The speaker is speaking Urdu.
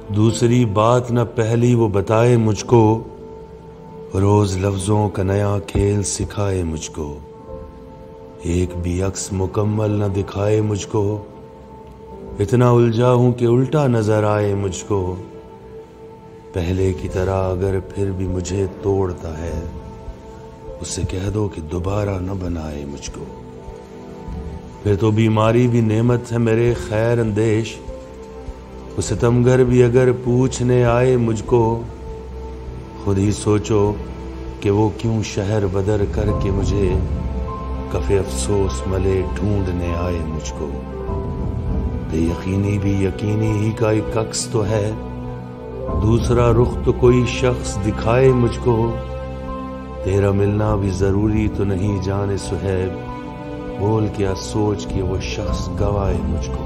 دوسری بات نہ پہلی وہ بتائے مجھ کو، روز لفظوں کا نیا کھیل سکھائے مجھ کو، ایک بھی عکس مکمل نہ دکھائے مجھ کو، اتنا الجھا ہوں کہ الٹا نظر آئے مجھ کو، پہلے کی طرح اگر پھر بھی مجھے توڑتا ہے اس سے کہہ دو کہ دوبارہ نہ بنائے مجھ کو، پھر تو بیماری بھی نعمت ہے میرے خیر اندیش، وہ ستمگر بھی اگر پوچھنے آئے مجھ کو، خود ہی سوچو کہ وہ کیوں شہر بدر کر کے مجھے کف افسوس ملے ڈھونڈنے آئے مجھ کو، بے یقینی بھی یقینی ہی کا ایک عکس تو ہے، دوسرا رخ تو کوئی شخص دکھائے مجھ کو، تیرا ملنا بھی ضروری تو نہیں جانے سہیب، بول کیا سوچ کے وہ شخص گوائے مجھ کو۔